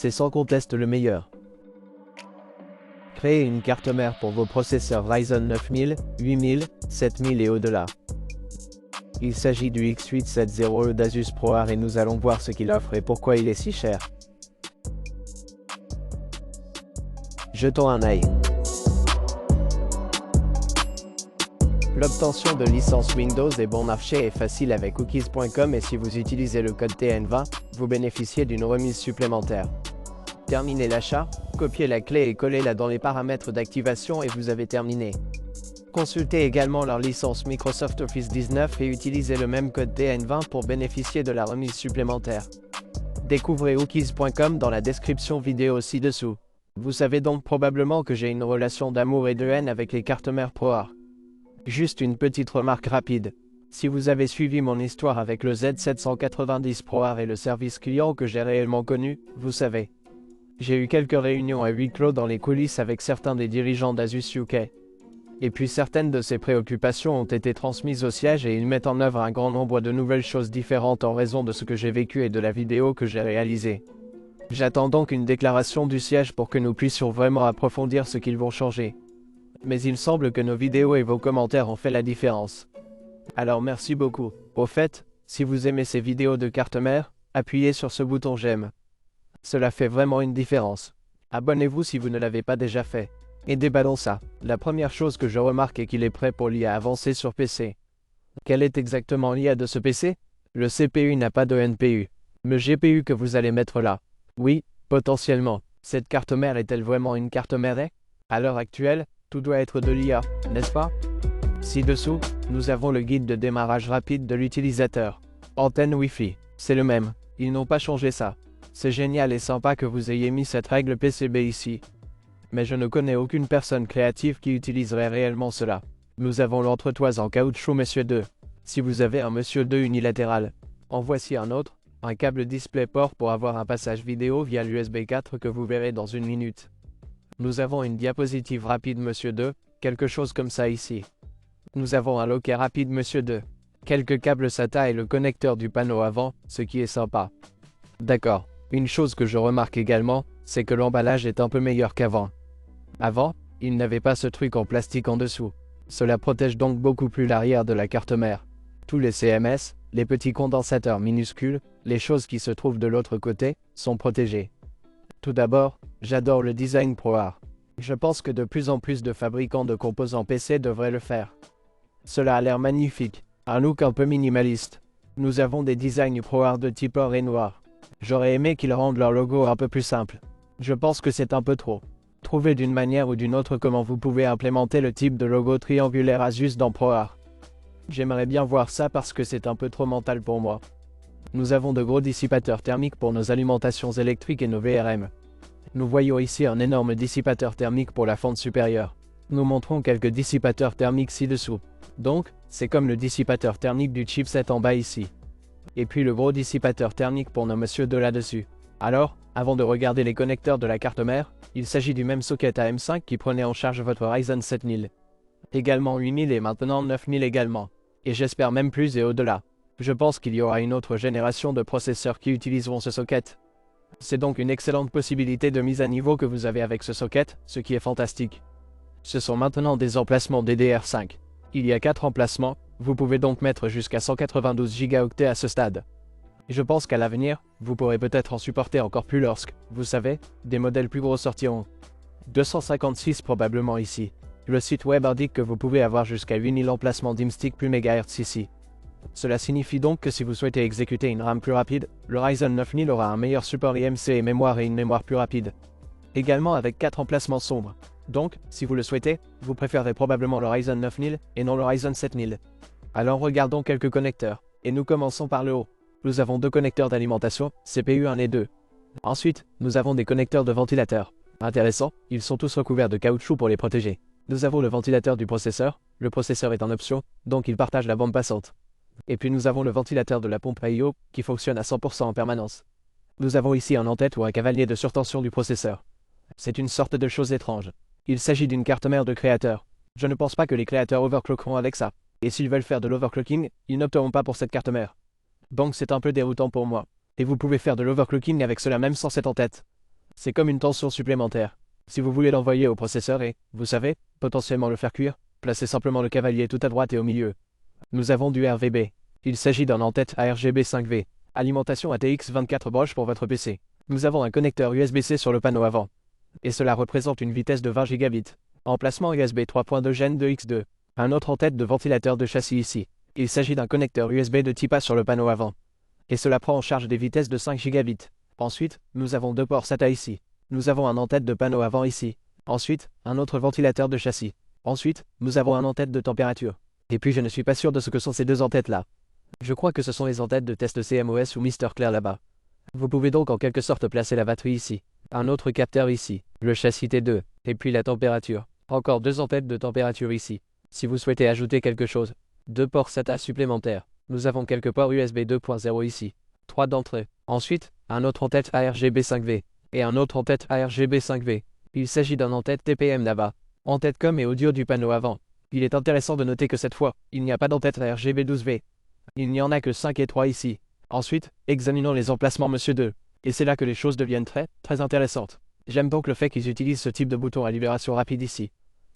C'est sans conteste le meilleur. Créez une carte mère pour vos processeurs Ryzen 9000, 8000, 7000 et au-delà. Il s'agit du X870E d'Asus ProArt et nous allons voir ce qu'il offre et pourquoi il est si cher. Jetons un œil. L'obtention de licence Windows est bon marché et facile avec Cookies.com et si vous utilisez le code TN20, vous bénéficiez d'une remise supplémentaire. Terminez l'achat, copiez la clé et collez-la dans les paramètres d'activation et vous avez terminé. Consultez également leur licence Microsoft Office 19 et utilisez le même code TN20 pour bénéficier de la remise supplémentaire. Découvrez Cookies.com dans la description vidéo ci-dessous. Vous savez donc probablement que j'ai une relation d'amour et de haine avec les cartes mères ProArt. Juste une petite remarque rapide. Si vous avez suivi mon histoire avec le Z790 ProArt et le service client que j'ai réellement connu, vous savez. J'ai eu quelques réunions à huis clos dans les coulisses avec certains des dirigeants d'Asus UK. Et puis certaines de ces préoccupations ont été transmises au siège et ils mettent en œuvre un grand nombre de nouvelles choses différentes en raison de ce que j'ai vécu et de la vidéo que j'ai réalisée. J'attends donc une déclaration du siège pour que nous puissions vraiment approfondir ce qu'ils vont changer. Mais il semble que nos vidéos et vos commentaires ont fait la différence. Alors merci beaucoup. Au fait, si vous aimez ces vidéos de carte mère, appuyez sur ce bouton j'aime. Cela fait vraiment une différence. Abonnez-vous si vous ne l'avez pas déjà fait. Et déballons ça. La première chose que je remarque est qu'il est prêt pour l'IA avancée sur PC. Quelle est exactement l'IA de ce PC? Le CPU n'a pas de NPU. Le GPU que vous allez mettre là. Oui, potentiellement. Cette carte mère est-elle vraiment une carte mère? À l'heure actuelle, tout doit être de l'IA, n'est-ce pas? Ci-dessous, nous avons le guide de démarrage rapide de l'utilisateur. Antenne Wi-Fi, c'est le même. Ils n'ont pas changé ça. C'est génial et sympa que vous ayez mis cette règle PCB ici. Mais je ne connais aucune personne créative qui utiliserait réellement cela. Nous avons l'entretoise en caoutchouc Monsieur 2. Si vous avez un Monsieur 2 unilatéral, en voici un autre, un câble DisplayPort pour avoir un passage vidéo via l'USB 4 que vous verrez dans une minute. Nous avons une diapositive rapide Monsieur 2, quelque chose comme ça ici. Nous avons un loquet rapide Monsieur 2. Quelques câbles SATA et le connecteur du panneau avant, ce qui est sympa. D'accord. Une chose que je remarque également, c'est que l'emballage est un peu meilleur qu'avant. Avant, il n'avait pas ce truc en plastique en dessous. Cela protège donc beaucoup plus l'arrière de la carte mère. Tous les CMS, les petits condensateurs minuscules, les choses qui se trouvent de l'autre côté, sont protégés. Tout d'abord, j'adore le design ProArt. Je pense que de plus en plus de fabricants de composants PC devraient le faire. Cela a l'air magnifique, un look un peu minimaliste. Nous avons des designs ProArt de type or et noir. J'aurais aimé qu'ils rendent leur logo un peu plus simple. Je pense que c'est un peu trop. Trouvez d'une manière ou d'une autre comment vous pouvez implémenter le type de logo triangulaire Asus dans ProArt. J'aimerais bien voir ça parce que c'est un peu trop mental pour moi. Nous avons de gros dissipateurs thermiques pour nos alimentations électriques et nos VRM. Nous voyons ici un énorme dissipateur thermique pour la fente supérieure. Nous montrons quelques dissipateurs thermiques ci-dessous. Donc, c'est comme le dissipateur thermique du chipset en bas ici. Et puis le gros dissipateur thermique pour nos Monsieur 2 là-dessus. Alors, avant de regarder les connecteurs de la carte mère, il s'agit du même socket AM5 qui prenait en charge votre Ryzen 7000. Également 8000 et maintenant 9000 également. Et j'espère même plus et au-delà. Je pense qu'il y aura une autre génération de processeurs qui utiliseront ce socket. C'est donc une excellente possibilité de mise à niveau que vous avez avec ce socket, ce qui est fantastique. Ce sont maintenant des emplacements DDR5. Il y a 4 emplacements, vous pouvez donc mettre jusqu'à 192 Go à ce stade. Je pense qu'à l'avenir, vous pourrez peut-être en supporter encore plus lorsque, vous savez, des modèles plus gros sortiront. 256 probablement ici. Le site web indique que vous pouvez avoir jusqu'à 8000 emplacements d'IMSTIC plus MHz ici. Cela signifie donc que si vous souhaitez exécuter une RAM plus rapide, le Ryzen 9000 aura un meilleur support IMC et une mémoire plus rapide. Également avec 4 emplacements sombres. Donc, si vous le souhaitez, vous préférerez probablement le Ryzen 9000 et non le Ryzen 7000. Alors regardons quelques connecteurs, et nous commençons par le haut. Nous avons 2 connecteurs d'alimentation, CPU 1 et 2. Ensuite, nous avons des connecteurs de ventilateurs. Intéressant, ils sont tous recouverts de caoutchouc pour les protéger. Nous avons le ventilateur du processeur, le processeur est en option, donc il partage la bande passante. Et puis nous avons le ventilateur de la pompe à IO, qui fonctionne à 100% en permanence. Nous avons ici un en-tête ou un cavalier de surtension du processeur. C'est une sorte de chose étrange. Il s'agit d'une carte mère de créateur. Je ne pense pas que les créateurs overclockeront avec ça. Et s'ils veulent faire de l'overclocking, ils n'opteront pas pour cette carte mère. Donc c'est un peu déroutant pour moi. Et vous pouvez faire de l'overclocking avec cela même sans cette en-tête. C'est comme une tension supplémentaire. Si vous voulez l'envoyer au processeur et, vous savez, potentiellement le faire cuire, placez simplement le cavalier tout à droite et au milieu. Nous avons du RVB. Il s'agit d'un en-tête ARGB 5V. Alimentation ATX 24 broches pour votre PC. Nous avons un connecteur USB-C sur le panneau avant. Et cela représente une vitesse de 20 gigabits. Emplacement USB 3.2 Gen 2X2. Un autre en-tête de ventilateur de châssis ici. Il s'agit d'un connecteur USB de type A sur le panneau avant. Et cela prend en charge des vitesses de 5 gigabits. Ensuite, nous avons deux ports SATA ici. Nous avons un en-tête de panneau avant ici. Ensuite, un autre ventilateur de châssis. Ensuite, nous avons un en-tête de température. Et puis je ne suis pas sûr de ce que sont ces deux en-têtes là. Je crois que ce sont les en-têtes de test CMOS ou Mister Clair là-bas. Vous pouvez donc en quelque sorte placer la batterie ici. Un autre capteur ici. Le châssis T2. Et puis la température. Encore deux en-têtes de température ici. Si vous souhaitez ajouter quelque chose. Deux ports SATA supplémentaires. Nous avons quelques ports USB 2.0 ici. 3 d'entre eux. Ensuite, un autre en-tête ARGB 5V. Et un autre en-tête ARGB 5V. Il s'agit d'un en-tête TPM là-bas. En-tête com et audio du panneau avant. Il est intéressant de noter que cette fois, il n'y a pas d'en-tête RGB 12V. Il n'y en a que 5 et 3 ici. Ensuite, examinons les emplacements Monsieur 2. Et c'est là que les choses deviennent très intéressantes. J'aime donc le fait qu'ils utilisent ce type de bouton à libération rapide ici.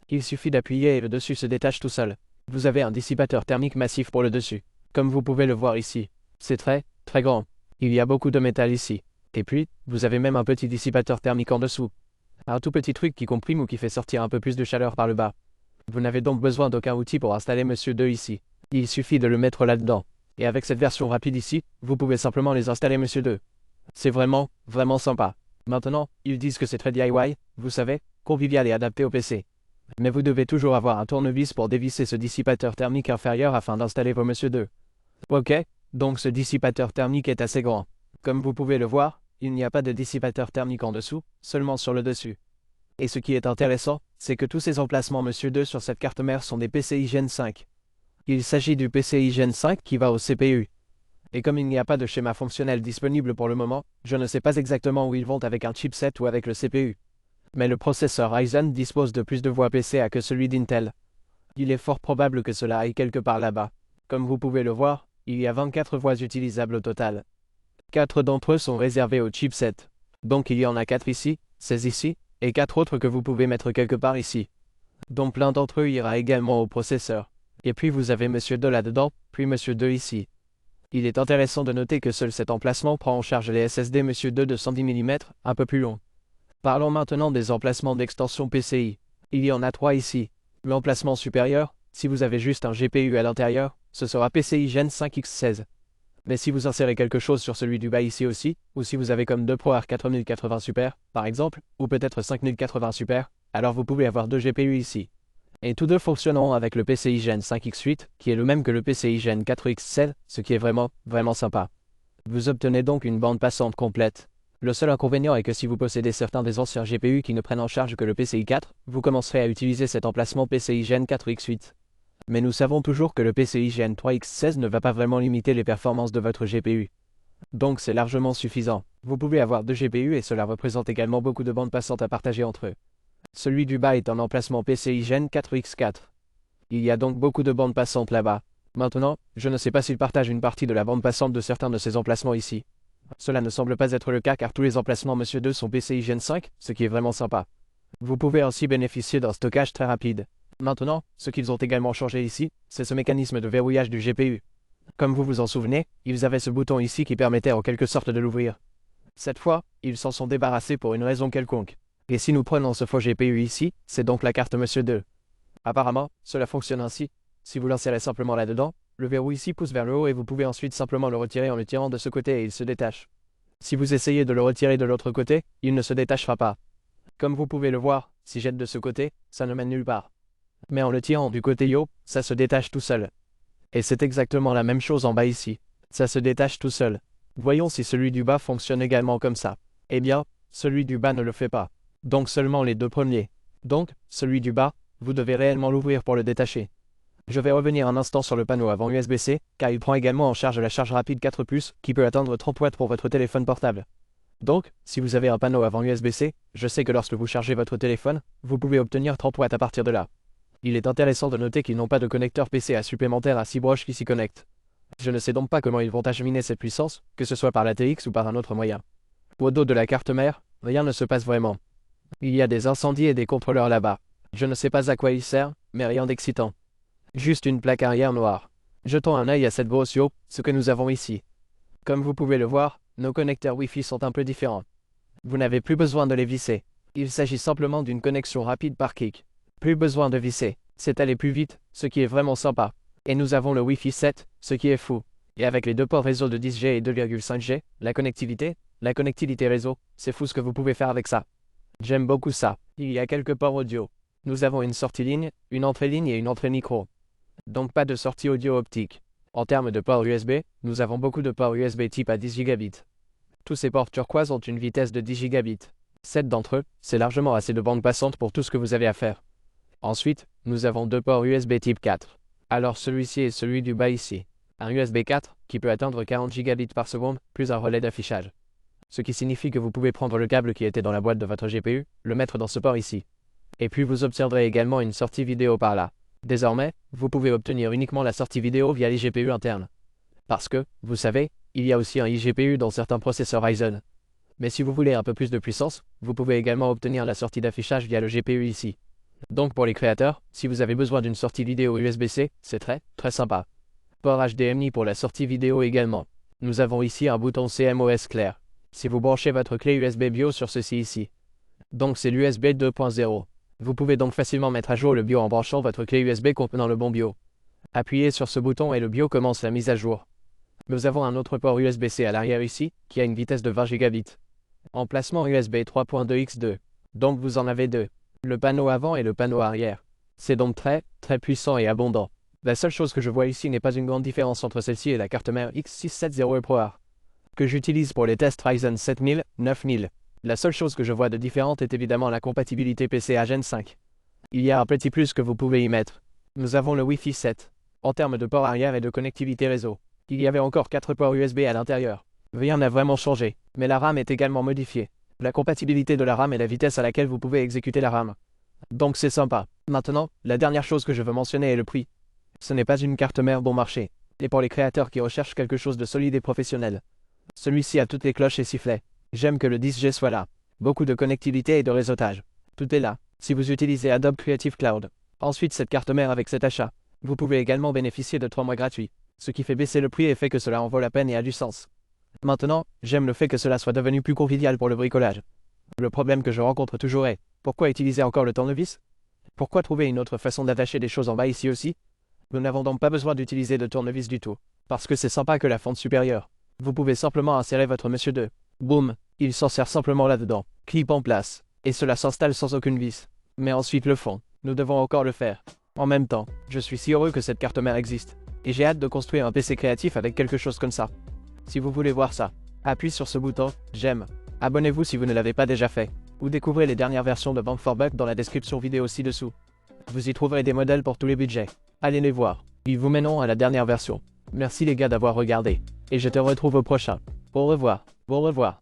Il suffit d'appuyer et le dessus se détache tout seul. Vous avez un dissipateur thermique massif pour le dessus. Comme vous pouvez le voir ici. C'est très grand. Il y a beaucoup de métal ici. Et puis, vous avez même un petit dissipateur thermique en dessous. Un tout petit truc qui comprime ou qui fait sortir un peu plus de chaleur par le bas. Vous n'avez donc besoin d'aucun outil pour installer Monsieur 2 ici. Il suffit de le mettre là-dedans. Et avec cette version rapide ici, vous pouvez simplement les installer Monsieur 2. C'est vraiment sympa. Maintenant, ils disent que c'est très DIY, vous savez, convivial et adapté au PC. Mais vous devez toujours avoir un tournevis pour dévisser ce dissipateur thermique inférieur afin d'installer vos Monsieur 2. Ok, donc ce dissipateur thermique est assez grand. Comme vous pouvez le voir, il n'y a pas de dissipateur thermique en dessous, seulement sur le dessus. Et ce qui est intéressant, c'est que tous ces emplacements Monsieur 2 sur cette carte mère sont des PCI Gen 5. Il s'agit du PCI Gen 5 qui va au CPU. Et comme il n'y a pas de schéma fonctionnel disponible pour le moment, je ne sais pas exactement où ils vont avec un chipset ou avec le CPU. Mais le processeur Ryzen dispose de plus de voies PCA que celui d'Intel. Il est fort probable que cela aille quelque part là-bas. Comme vous pouvez le voir, il y a 24 voies utilisables au total. 4 d'entre eux sont réservés au chipset. Donc il y en a 4 ici, 16 ici, et 4 autres que vous pouvez mettre quelque part ici. Donc l'un d'entre eux ira également au processeur. Et puis vous avez Monsieur 2 là-dedans, puis Monsieur 2 ici. Il est intéressant de noter que seul cet emplacement prend en charge les SSD Monsieur 2 de 110 mm, un peu plus long. Parlons maintenant des emplacements d'extension PCI. Il y en a 3 ici. L'emplacement supérieur, si vous avez juste un GPU à l'intérieur, ce sera PCI Gen 5X16. Mais si vous insérez quelque chose sur celui du bas ici aussi, ou si vous avez comme 2 ProArt 4080 Super, par exemple, ou peut-être 5080 Super, alors vous pouvez avoir 2 GPU ici. Et tous deux fonctionneront avec le PCI Gen 5X8, qui est le même que le PCI Gen 4X7, ce qui est vraiment sympa. Vous obtenez donc une bande passante complète. Le seul inconvénient est que si vous possédez certains des anciens GPU qui ne prennent en charge que le PCI 4, vous commencerez à utiliser cet emplacement PCI Gen 4X8. Mais nous savons toujours que le PCI Gen 3X16 ne va pas vraiment limiter les performances de votre GPU. Donc c'est largement suffisant. Vous pouvez avoir 2 GPU et cela représente également beaucoup de bandes passantes à partager entre eux. Celui du bas est un emplacement PCI Gen 4X4. Il y a donc beaucoup de bandes passantes là-bas. Maintenant, je ne sais pas s'il partage une partie de la bande passante de certains de ces emplacements ici. Cela ne semble pas être le cas car tous les emplacements Monsieur 2 sont PCI Gen 5, ce qui est vraiment sympa. Vous pouvez ainsi bénéficier d'un stockage très rapide. Maintenant, ce qu'ils ont également changé ici, c'est ce mécanisme de verrouillage du GPU. Comme vous vous en souvenez, ils avaient ce bouton ici qui permettait en quelque sorte de l'ouvrir. Cette fois, ils s'en sont débarrassés pour une raison quelconque. Et si nous prenons ce faux GPU ici, c'est donc la carte Monsieur 2. Apparemment, cela fonctionne ainsi. Si vous l'insérez simplement là-dedans, le verrou ici pousse vers le haut et vous pouvez ensuite simplement le retirer en le tirant de ce côté et il se détache. Si vous essayez de le retirer de l'autre côté, il ne se détachera pas. Comme vous pouvez le voir, si j'aide de ce côté, ça ne mène nulle part. Mais en le tirant du côté haut, ça se détache tout seul. Et c'est exactement la même chose en bas ici. Ça se détache tout seul. Voyons si celui du bas fonctionne également comme ça. Eh bien, celui du bas ne le fait pas. Donc seulement les deux premiers. Donc, celui du bas, vous devez réellement l'ouvrir pour le détacher. Je vais revenir un instant sur le panneau avant USB-C, car il prend également en charge la charge rapide 4+, qui peut atteindre 30 watts pour votre téléphone portable. Donc, si vous avez un panneau avant USB-C, je sais que lorsque vous chargez votre téléphone, vous pouvez obtenir 30 watts à partir de là. Il est intéressant de noter qu'ils n'ont pas de connecteur PCA supplémentaire à 6 broches qui s'y connectent. Je ne sais donc pas comment ils vont acheminer cette puissance, que ce soit par l'ATX ou par un autre moyen. Au dos de la carte mère, rien ne se passe vraiment. Il y a des incendies et des contrôleurs là-bas. Je ne sais pas à quoi ils servent, mais rien d'excitant. Juste une plaque arrière noire. Jetons un œil à cette brochure, ce que nous avons ici. Comme vous pouvez le voir, nos connecteurs Wi-Fi sont un peu différents. Vous n'avez plus besoin de les visser. Il s'agit simplement d'une connexion rapide par clic. Plus besoin de visser. C'est aller plus vite, ce qui est vraiment sympa. Et nous avons le Wi-Fi 7, ce qui est fou. Et avec les deux ports réseau de 10G et 2,5G, la connectivité réseau, c'est fou ce que vous pouvez faire avec ça. J'aime beaucoup ça. Il y a quelques ports audio. Nous avons une sortie ligne, une entrée ligne et une entrée micro. Donc pas de sortie audio optique. En termes de ports USB, nous avons beaucoup de ports USB type à 10 gigabits. Tous ces ports turquoise ont une vitesse de 10 gigabits. 7 d'entre eux, c'est largement assez de bande passante pour tout ce que vous avez à faire. Ensuite, nous avons deux ports USB type 4. Alors celui-ci est celui du bas ici. Un USB 4, qui peut atteindre 40 gigabits par seconde, plus un relais d'affichage. Ce qui signifie que vous pouvez prendre le câble qui était dans la boîte de votre GPU, le mettre dans ce port ici. Et puis vous obtiendrez également une sortie vidéo par là. Désormais, vous pouvez obtenir uniquement la sortie vidéo via les GPU internes. Parce que, vous savez, il y a aussi un iGPU dans certains processeurs Ryzen. Mais si vous voulez un peu plus de puissance, vous pouvez également obtenir la sortie d'affichage via le GPU ici. Donc pour les créateurs, si vous avez besoin d'une sortie vidéo USB-C, c'est très sympa. Port HDMI pour la sortie vidéo également. Nous avons ici un bouton CMOS clair. Si vous branchez votre clé USB BIOS sur ceci ici. Donc c'est l'USB 2.0. Vous pouvez donc facilement mettre à jour le BIOS en branchant votre clé USB contenant le bon BIOS. Appuyez sur ce bouton et le BIOS commence la mise à jour. Nous avons un autre port USB-C à l'arrière ici, qui a une vitesse de 20 gigabits. Emplacement USB 3.2x2. Donc vous en avez deux. Le panneau avant et le panneau arrière. C'est donc très puissant et abondant. La seule chose que je vois ici n'est pas une grande différence entre celle-ci et la carte mère X670 ProArt que j'utilise pour les tests Ryzen 7000, 9000. La seule chose que je vois de différente est évidemment la compatibilité PCIe Gen 5. Il y a un petit plus que vous pouvez y mettre. Nous avons le Wi-Fi 7. En termes de port arrière et de connectivité réseau, il y avait encore 4 ports USB à l'intérieur. Rien n'a vraiment changé, mais la RAM est également modifiée. La compatibilité de la RAM et la vitesse à laquelle vous pouvez exécuter la RAM. Donc c'est sympa. Maintenant, la dernière chose que je veux mentionner est le prix. Ce n'est pas une carte mère bon marché. Et pour les créateurs qui recherchent quelque chose de solide et professionnel. Celui-ci a toutes les cloches et sifflets. J'aime que le 10G soit là. Beaucoup de connectivité et de réseautage. Tout est là, si vous utilisez Adobe Creative Cloud. Ensuite cette carte mère avec cet achat. Vous pouvez également bénéficier de 3 mois gratuits. Ce qui fait baisser le prix et fait que cela en vaut la peine et a du sens. Maintenant, j'aime le fait que cela soit devenu plus convivial pour le bricolage. Le problème que je rencontre toujours est, pourquoi utiliser encore le tournevis? Pourquoi trouver une autre façon d'attacher des choses en bas ici aussi? Nous n'avons donc pas besoin d'utiliser de tournevis du tout, parce que c'est sympa que la fente supérieure. Vous pouvez simplement insérer votre Monsieur 2. Boum, il s'en sert simplement là-dedans, clip en place, et cela s'installe sans aucune vis. Mais ensuite le fond, nous devons encore le faire. En même temps, je suis si heureux que cette carte mère existe, et j'ai hâte de construire un PC créatif avec quelque chose comme ça. Si vous voulez voir ça, appuyez sur ce bouton « J'aime ». Abonnez-vous si vous ne l'avez pas déjà fait, ou découvrez les dernières versions de Bank for Buck dans la description vidéo ci-dessous. Vous y trouverez des modèles pour tous les budgets. Allez les voir, ils vous mèneront à la dernière version. Merci les gars d'avoir regardé, et je te retrouve au prochain. Au revoir, au revoir.